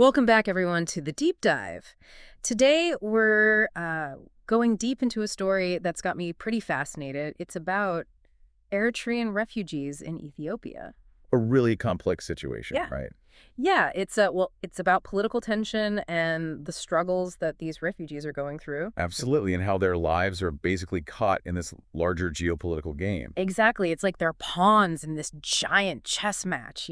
Welcome back, everyone, to the Deep Dive. Today, we're going deep into a story that's got me pretty fascinated. It's about Eritrean refugees in Ethiopia. A really complex situation, Yeah. right? Yeah, it's about political tension and the struggles that these refugees are going through. Absolutely, and how their lives are basically caught in this larger geopolitical game. Exactly. It's like they're pawns in this giant chess match.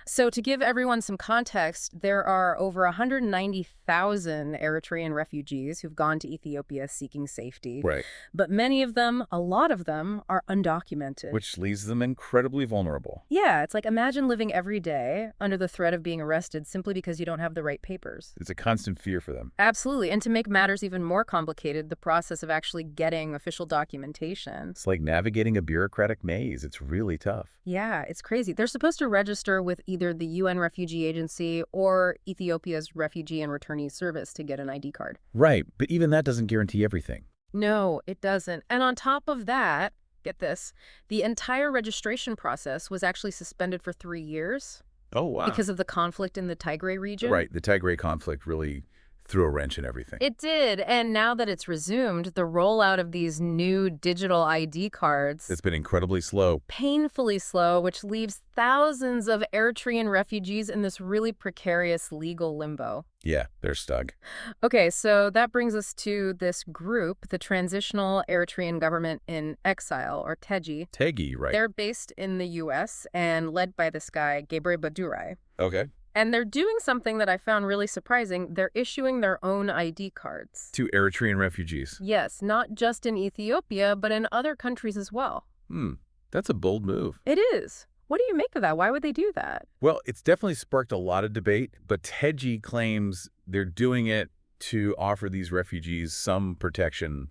So to give everyone some context, there are over 190,000 Eritrean refugees who've gone to Ethiopia seeking safety. Right. But many of them, a lot of them, are undocumented. Which leaves them incredibly vulnerable. Yeah, it's like imagine living every day under the threat of being arrested simply because you don't have the right papers. It's a constant fear for them. Absolutely. And to make matters even more complicated, the process of actually getting official documentation. It's like navigating a bureaucratic maze. It's really tough. Yeah, it's crazy. They're supposed to register with either the UN Refugee Agency or Ethiopia's Refugee and Returnee Service to get an ID card. Right, but even that doesn't guarantee everything. No, it doesn't. And on top of that, get this, the entire registration process was actually suspended for 3 years Oh, wow. because of the conflict in the Tigray region. Right, the Tigray conflict really threw a wrench in everything. It did. And now that it's resumed, the rollout of these new digital ID cards It's been incredibly slow. painfully slow, which leaves thousands of Eritrean refugees in this really precarious legal limbo. Yeah, they're stuck. Okay, so that brings us to this group, the Transitional Eritrean Government in Exile, or TEGI. Tegi, right? They're based in the U.S. and led by this guy, Gebre Badurai. Okay. And they're doing something that I found really surprising. They're issuing their own ID cards. To Eritrean refugees. Yes, not just in Ethiopia, but in other countries as well. That's a bold move. It is. What do you make of that? Why would they do that? Well, it's definitely sparked a lot of debate, but TEGI claims they're doing it to offer these refugees some protection,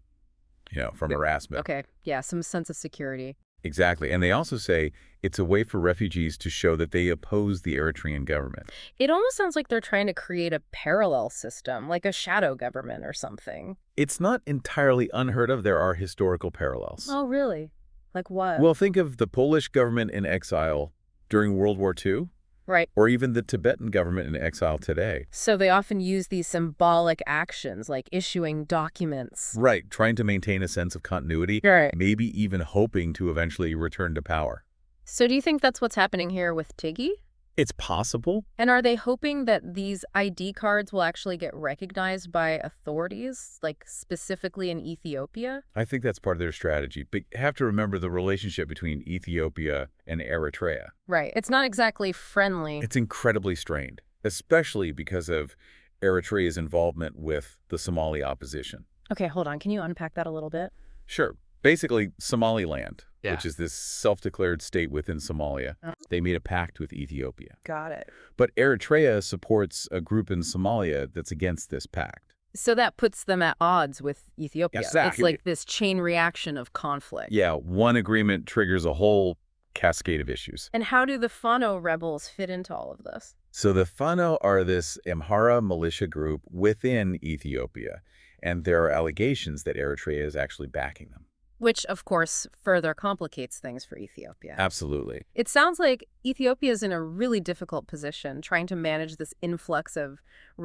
from harassment. Okay, yeah, some sense of security. Exactly. And they also say it's a way for refugees to show that they oppose the Eritrean government. It almost sounds like they're trying to create a parallel system, like a shadow government or something. It's not entirely unheard of. There are historical parallels. Oh, really? Like what? Well, think of the Polish government in exile during World War II, right. or even the Tibetan government in exile today. So they often use these symbolic actions, like issuing documents. Right, trying to maintain a sense of continuity, Right. maybe even hoping to eventually return to power. So do you think that's what's happening here with Tiggy? It's possible. And are they hoping that these ID cards will actually get recognized by authorities, like specifically in Ethiopia? I think that's part of their strategy. But you have to remember the relationship between Ethiopia and Eritrea. Right. It's not exactly friendly. It's incredibly strained, especially because of Eritrea's involvement with the Somali opposition. Okay, hold on. Can you unpack that a little bit? Sure. Basically, Somaliland, Yeah. which is this self-declared state within Somalia, Oh. they made a pact with Ethiopia. Got it. But Eritrea supports a group in Somalia that's against this pact. So that puts them at odds with Ethiopia. It's Exactly. like this chain reaction of conflict. Yeah, one agreement triggers a whole cascade of issues. And how do the Fano rebels fit into all of this? So the Fano are this Amhara militia group within Ethiopia, and there are allegations that Eritrea is actually backing them. Which, of course, further complicates things for Ethiopia. Absolutely. It sounds like Ethiopia is in a really difficult position trying to manage this influx of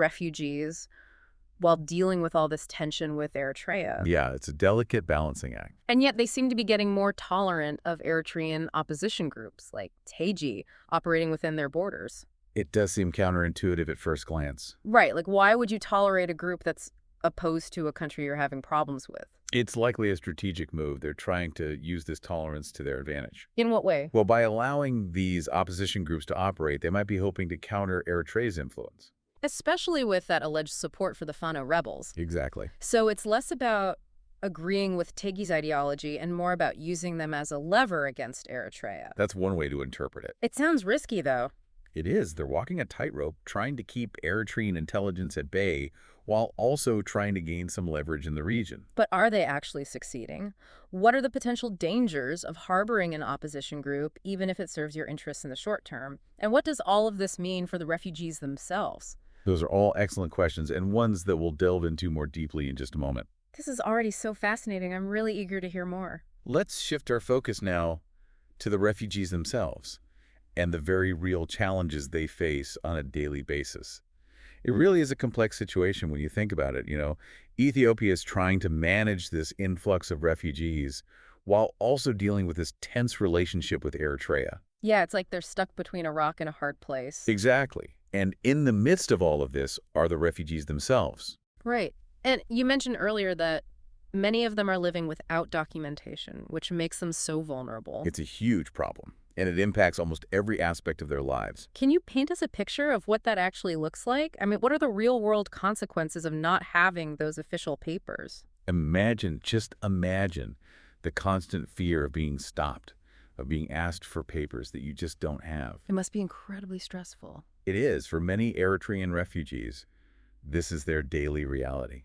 refugees while dealing with all this tension with Eritrea. Yeah, it's a delicate balancing act. And yet they seem to be getting more tolerant of Eritrean opposition groups like TEGI operating within their borders. It does seem counterintuitive at first glance. Right, like why would you tolerate a group that's opposed to a country you're having problems with? It's likely a strategic move. They're trying to use this tolerance to their advantage. In what way? Well, by allowing these opposition groups to operate, they might be hoping to counter Eritrea's influence. Especially with that alleged support for the Fano rebels. Exactly. So it's less about agreeing with Tegi's ideology and more about using them as a lever against Eritrea. That's one way to interpret it. It sounds risky, though. It is. They're walking a tightrope, trying to keep Eritrean intelligence at bay while also trying to gain some leverage in the region. But are they actually succeeding? What are the potential dangers of harboring an opposition group, even if it serves your interests in the short term? And what does all of this mean for the refugees themselves? Those are all excellent questions, and ones that we'll delve into more deeply in just a moment. This is already so fascinating. I'm really eager to hear more. Let's shift our focus now to the refugees themselves and the very real challenges they face on a daily basis. It really is a complex situation when you think about it. Ethiopia is trying to manage this influx of refugees while also dealing with this tense relationship with Eritrea. Yeah, it's like they're stuck between a rock and a hard place. Exactly. And in the midst of all of this are the refugees themselves. Right. And you mentioned earlier that many of them are living without documentation, which makes them so vulnerable. It's a huge problem, and it impacts almost every aspect of their lives. Can you paint us a picture of what that actually looks like? I mean, what are the real-world consequences of not having those official papers? Just imagine the constant fear of being stopped, of being asked for papers that you just don't have. It must be incredibly stressful. It is. For many Eritrean refugees, this is their daily reality.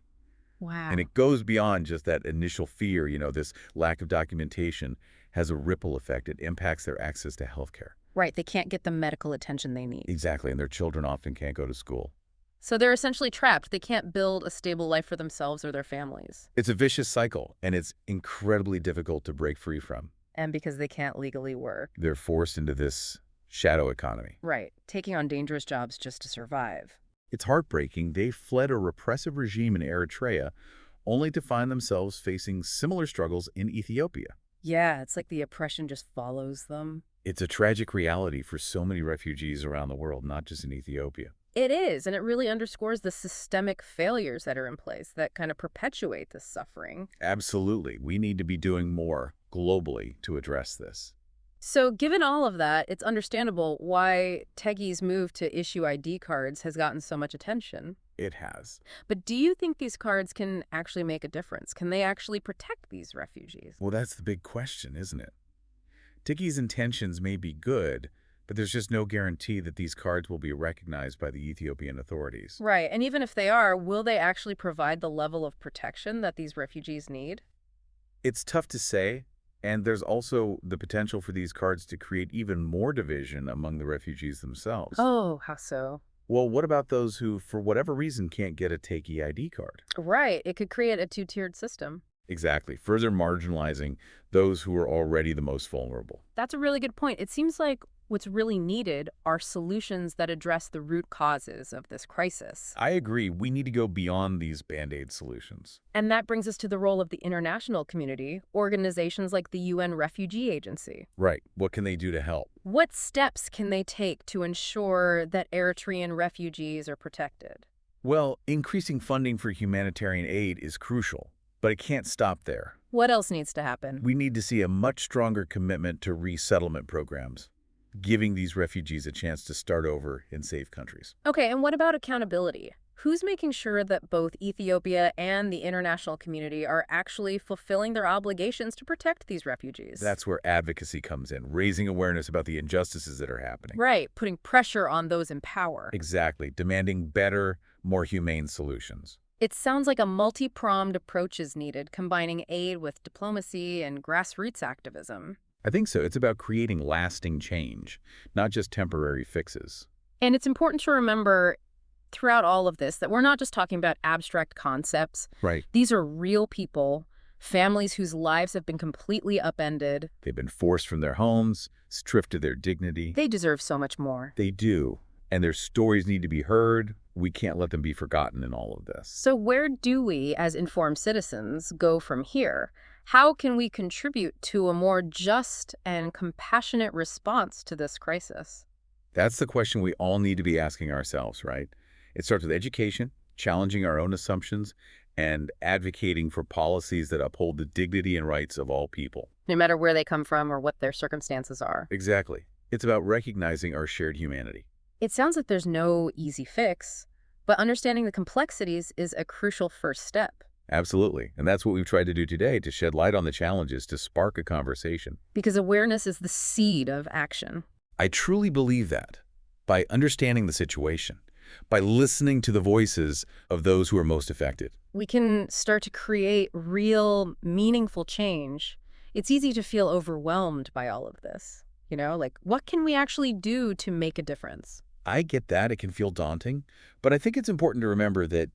And Wow. it goes beyond just that initial fear. This lack of documentation has a ripple effect. It impacts their access to healthcare. Right, they can't get the medical attention they need. Exactly, and their children often can't go to school. So they're essentially trapped. They can't build a stable life for themselves or their families. It's a vicious cycle, and it's incredibly difficult to break free from. And because they can't legally work. They're forced into this shadow economy. Right, taking on dangerous jobs just to survive. It's heartbreaking. They fled a repressive regime in Eritrea only to find themselves facing similar struggles in Ethiopia. Yeah, it's like the oppression just follows them. It's a tragic reality for so many refugees around the world, not just in Ethiopia. It is, and it really underscores the systemic failures that are in place that kind of perpetuate this suffering. Absolutely. We need to be doing more globally to address this. So given all of that, it's understandable why Tegi's move to issue ID cards has gotten so much attention. It has. But do you think these cards can actually make a difference? Can they actually protect these refugees? Well, that's the big question, isn't it? Tiki's intentions may be good, but there's just no guarantee that these cards will be recognized by the Ethiopian authorities. Right, and even if they are, will they actually provide the level of protection that these refugees need? It's tough to say, and there's also the potential for these cards to create even more division among the refugees themselves. Oh, how so? Well, what about those who, for whatever reason, can't get a Teki ID card? Right, it could create a two-tiered system. Exactly, further marginalizing those who are already the most vulnerable. That's a really good point. It seems like what's really needed are solutions that address the root causes of this crisis. I agree. We need to go beyond these Band-Aid solutions. And that brings us to the role of the international community, organizations like the UN Refugee Agency. Right. What can they do to help? What steps can they take to ensure that Eritrean refugees are protected? Well, increasing funding for humanitarian aid is crucial, but it can't stop there. What else needs to happen? We need to see a much stronger commitment to resettlement programs, giving these refugees a chance to start over in safe countries. Okay, and what about accountability? Who's making sure that both Ethiopia and the international community are actually fulfilling their obligations to protect these refugees? That's where advocacy comes in, raising awareness about the injustices that are happening. Right, putting pressure on those in power. Exactly, demanding better, more humane solutions. It sounds like a multi-pronged approach is needed, combining aid with diplomacy and grassroots activism. I think so. It's about creating lasting change, not just temporary fixes. And it's important to remember throughout all of this that we're not just talking about abstract concepts. Right. These are real people, families whose lives have been completely upended. They've been forced from their homes, stripped of their dignity. They deserve so much more. They do. And their stories need to be heard. We can't let them be forgotten in all of this. So where do we, as informed citizens, go from here? How can we contribute to a more just and compassionate response to this crisis? That's the question we all need to be asking ourselves, right? It starts with education, challenging our own assumptions, and advocating for policies that uphold the dignity and rights of all people. No matter where they come from or what their circumstances are. Exactly. It's about recognizing our shared humanity. It sounds like there's no easy fix, but understanding the complexities is a crucial first step. Absolutely. And that's what we've tried to do today, to shed light on the challenges, to spark a conversation. Because awareness is the seed of action. I truly believe that. By understanding the situation, by listening to the voices of those who are most affected, we can start to create real, meaningful change. It's easy to feel overwhelmed by all of this. Like, what can we actually do to make a difference? I get that. It can feel daunting. But I think it's important to remember that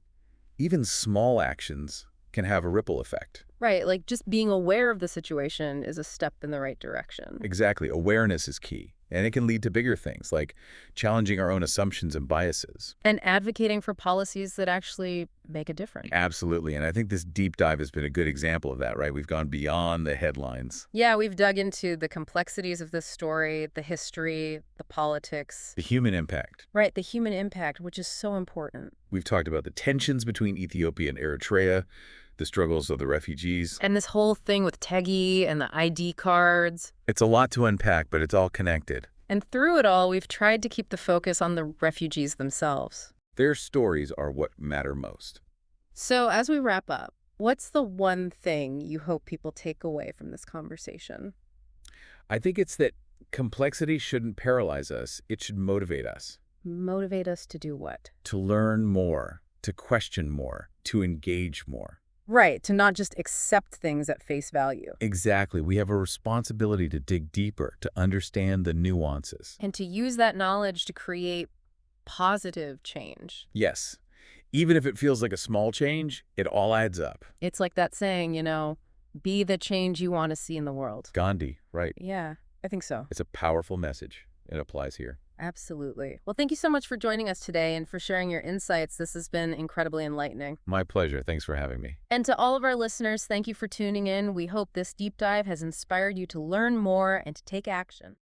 even small actions can have a ripple effect. Right, like just being aware of the situation is a step in the right direction. Exactly. Awareness is key. And it can lead to bigger things like challenging our own assumptions and biases. And advocating for policies that actually make a difference. Absolutely. And I think this deep dive has been a good example of that, right? We've gone beyond the headlines. Yeah, we've dug into the complexities of this story, the history, the politics. The human impact. Right, the human impact, which is so important. We've talked about the tensions between Ethiopia and Eritrea, the struggles of the refugees. And this whole thing with Tegi and the ID cards. It's a lot to unpack, but it's all connected. And through it all, we've tried to keep the focus on the refugees themselves. Their stories are what matter most. So as we wrap up, what's the one thing you hope people take away from this conversation? I think it's that complexity shouldn't paralyze us. It should motivate us. Motivate us to do what? To learn more, to question more, to engage more. Right, to not just accept things at face value. Exactly. We have a responsibility to dig deeper, to understand the nuances. And to use that knowledge to create positive change. Yes. Even if it feels like a small change, it all adds up. It's like that saying, be the change you want to see in the world. Gandhi, right? Yeah, I think so. It's a powerful message. It applies here. Absolutely. Well, thank you so much for joining us today and for sharing your insights. This has been incredibly enlightening. My pleasure. Thanks for having me. And to all of our listeners, thank you for tuning in. We hope this deep dive has inspired you to learn more and to take action.